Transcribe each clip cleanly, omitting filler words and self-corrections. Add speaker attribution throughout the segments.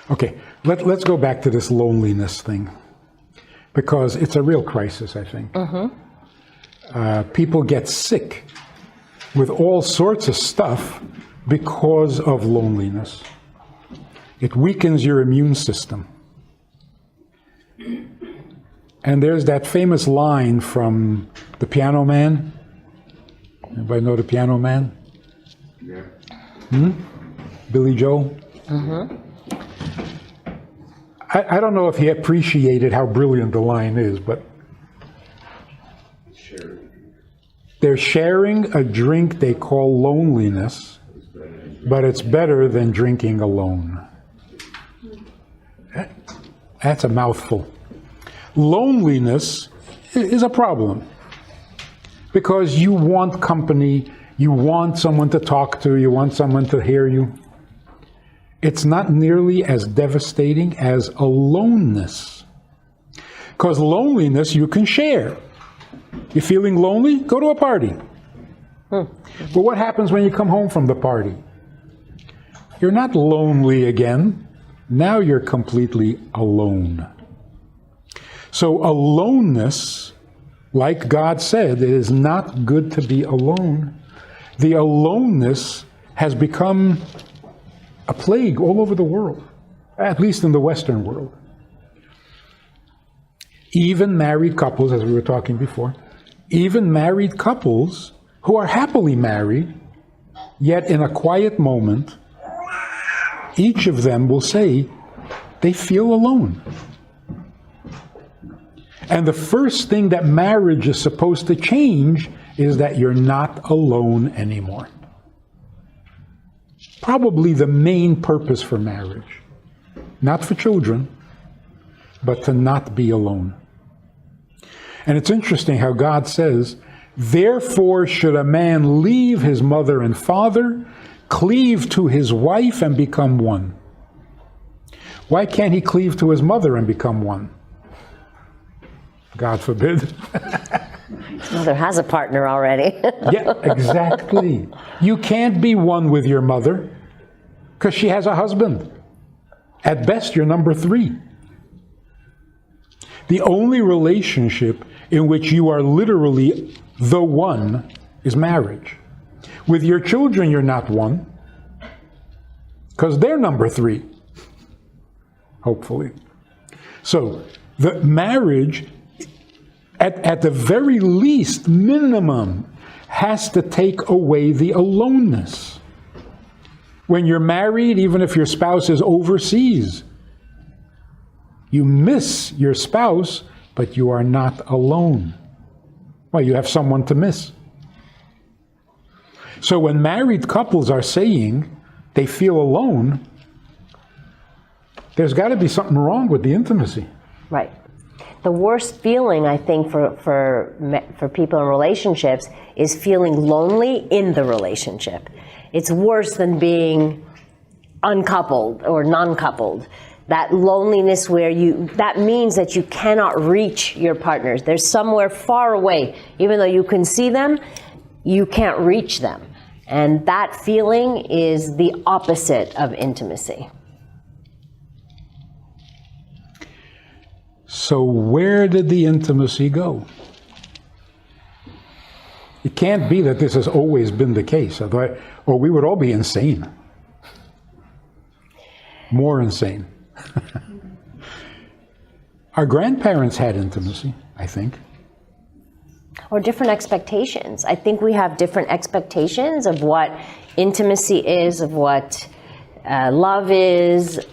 Speaker 1: Okay, let's go back to this loneliness thing, because it's a real crisis, I think. People get sick with all sorts of stuff because of loneliness. It weakens your immune system. And there's that famous line from The Piano Man. Anybody know The Piano Man? Yeah. Billy Joel? I don't know if he appreciated how brilliant the line is, but they're sharing a drink they call loneliness, but it's better than drinking alone. That's a mouthful. Loneliness is a problem because you want company, you want someone to talk to, you want someone to hear you. It's not nearly as devastating as aloneness. Because loneliness you can share. You're feeling lonely? Go to a party. But what happens when you come home from the party? You're not lonely again. Now you're completely alone. So aloneness, like God said, it is not good to be alone. The aloneness has become a plague all over the world, at least in the Western world. Even married couples, as we were talking before, even married couples who are happily married, yet in a quiet moment, each of them will say they feel alone. And the first thing that marriage is supposed to change is that you're not alone anymore. Probably the main purpose for marriage. Not for children, but to not be alone. And it's interesting how God says, therefore should a man leave his mother and father, cleave to his wife, and become one. Why can't he cleave to his mother and become one? God forbid.
Speaker 2: His mother has a partner already.
Speaker 1: Yeah, exactly. You can't be one with your mother because she has a husband. At best, you're number 3. The only relationship in which you are literally the one is marriage. With your children, you're not one because they're number 3, hopefully. So the marriage, at the very least, minimum, has to take away the aloneness. When you're married, even if your spouse is overseas, you miss your spouse, but you are not alone. Well, you have someone to miss. So when married couples are saying they feel alone, there's got to be something wrong with the intimacy.
Speaker 2: Right. The worst feeling, I think, for people in relationships is feeling lonely in the relationship. It's worse than being uncoupled or non-coupled. That loneliness where that means that you cannot reach your partners. They're somewhere far away. Even though you can see them, you can't reach them. And that feeling is the opposite of intimacy.
Speaker 1: So where did the intimacy go? It can't be that this has always been the case, or we would all be insane. More insane. Our grandparents had intimacy, I think.
Speaker 2: Or different expectations. I think we have different expectations of what intimacy is, of what love is.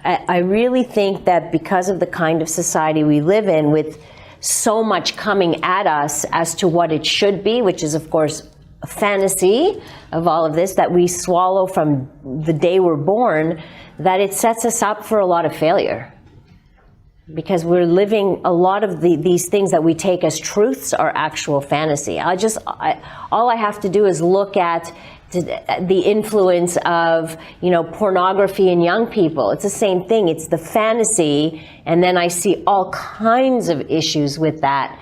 Speaker 2: I really think that because of the kind of society we live in, with so much coming at us as to what it should be, which is, of course, a fantasy of all of this that we swallow from the day we're born, that it sets us up for a lot of failure. Because we're living a lot of these things that we take as truths are actual fantasy. All I have to do is look at the influence of, pornography in young people. It's the same thing. It's the fantasy, and then I see all kinds of issues with that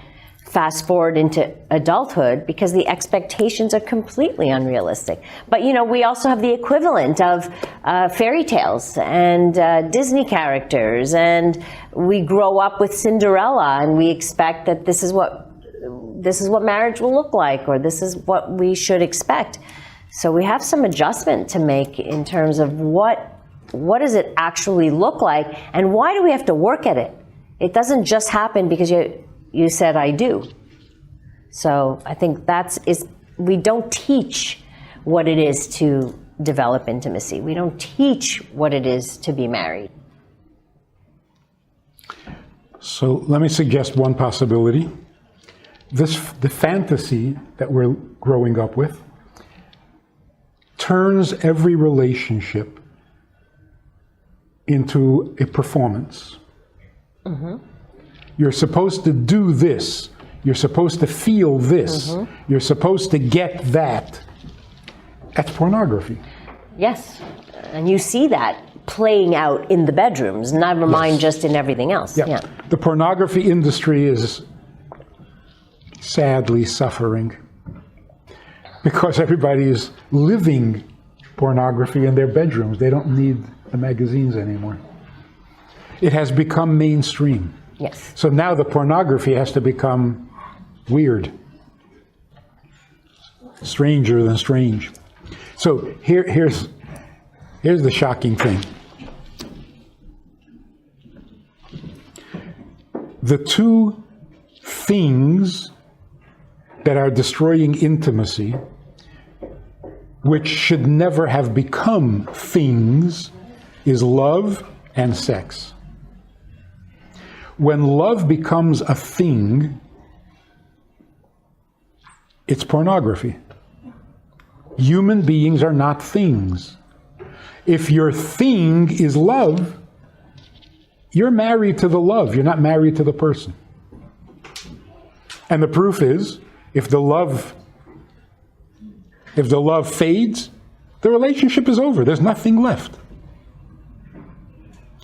Speaker 2: fast forward into adulthood because the expectations are completely unrealistic. But we also have the equivalent of fairy tales and Disney characters, and we grow up with Cinderella and we expect that this is what marriage will look like, or this is what we should expect. So we have some adjustment to make in terms of what does it actually look like, and why do we have to work at it? It doesn't just happen because you said I do. So I think we don't teach what it is to develop intimacy. We don't teach what it is to be married.
Speaker 1: So let me suggest one possibility. The fantasy that we're growing up with turns every relationship into a performance. Mm-hmm. You're supposed to do this. You're supposed to feel this. Mm-hmm. You're supposed to get that. That's pornography.
Speaker 2: Yes. And you see that playing out in the bedrooms, never mind just in everything else. Yeah.
Speaker 1: The pornography industry is sadly suffering because everybody is living pornography in their bedrooms. They don't need the magazines anymore. It has become mainstream.
Speaker 2: Yes.
Speaker 1: So now the pornography has to become weird, stranger than strange. So here's the shocking thing. The two things that are destroying intimacy, which should never have become things, is love and sex. When love becomes a thing, it's pornography. Human beings are not things. If your thing is love, you're married to the love. You're not married to the person. And the proof is, if the love fades, the relationship is over. There's nothing left.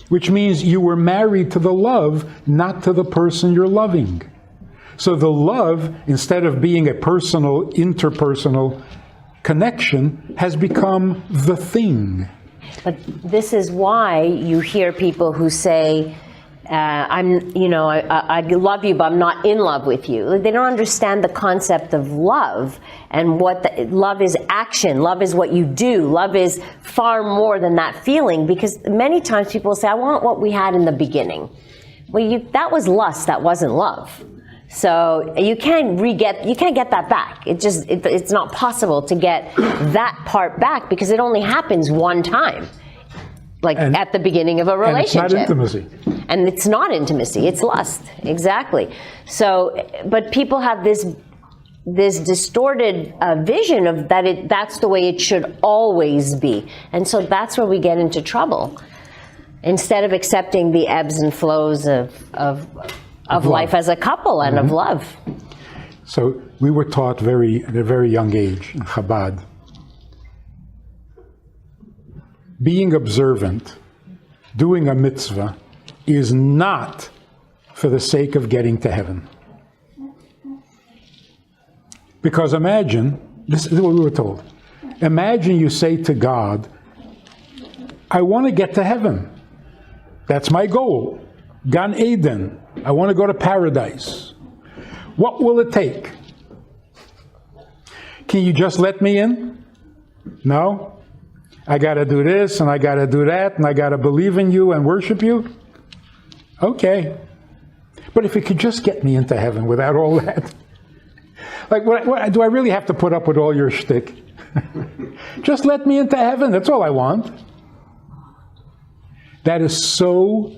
Speaker 1: Which means you were married to the love, not to the person you're loving. So the love, instead of being a personal, interpersonal connection, has become the thing.
Speaker 2: But this is why you hear people who say, I love you, but I'm not in love with you. They don't understand the concept of love, and love is action. Love is what you do. Love is far more than that feeling, because many times people say, I want what we had in the beginning. Well, that was lust. That wasn't love. So you can't get that back. It's not possible to get that part back, because it only happens one time. At the beginning of a relationship.
Speaker 1: And it's not intimacy.
Speaker 2: And it's not intimacy, it's lust. Exactly. So, but people have this distorted vision of that's the way it should always be. And so that's where we get into trouble. Instead of accepting the ebbs and flows of life as a couple and of love.
Speaker 1: So we were taught at a very young age in Chabad, being observant, doing a mitzvah, is not for the sake of getting to heaven. Because imagine, this is what we were told, imagine you say to God, I want to get to heaven. That's my goal. Gan Eden. I want to go to paradise. What will it take? Can you just let me in? No? I got to do this, and I got to do that, and I got to believe in you and worship you? Okay. But if you could just get me into heaven without all that. What, do I really have to put up with all your shtick? Just let me into heaven, that's all I want. That is so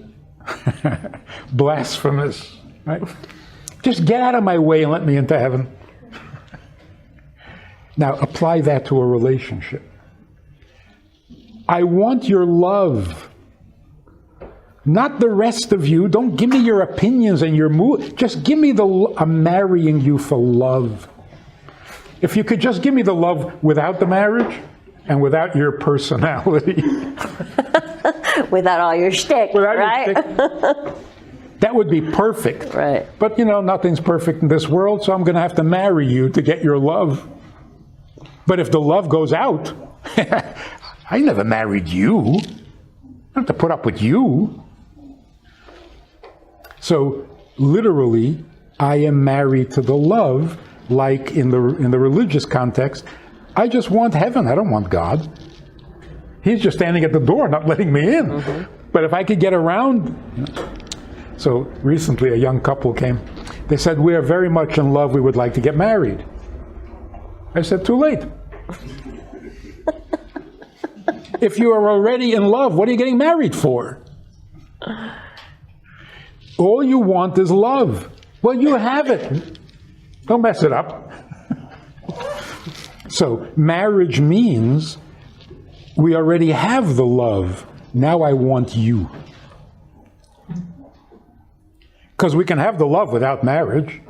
Speaker 1: blasphemous, right? Just get out of my way and let me into heaven. Now, apply that to a relationship. I want your love, not the rest of you. Don't give me your opinions and your mood. Just give me I'm marrying you for love. If you could just give me the love without the marriage and without your personality.
Speaker 2: Without all your shtick,
Speaker 1: without
Speaker 2: right?
Speaker 1: Your shtick. That would be perfect.
Speaker 2: Right.
Speaker 1: But, nothing's perfect in this world, so I'm going to have to marry you to get your love. But if the love goes out, I never married you. I have to put up with you. So, literally, I am married to the love, like in the religious context. I just want heaven. I don't want God. He's just standing at the door, not letting me in. Mm-hmm. But if I could get around... So recently a young couple came. They said, we are very much in love. We would like to get married. I said, too late. If you are already in love, what are you getting married for? All you want is love. Well, you have it. Don't mess it up. So marriage means we already have the love. Now I want you. Because we can have the love without marriage.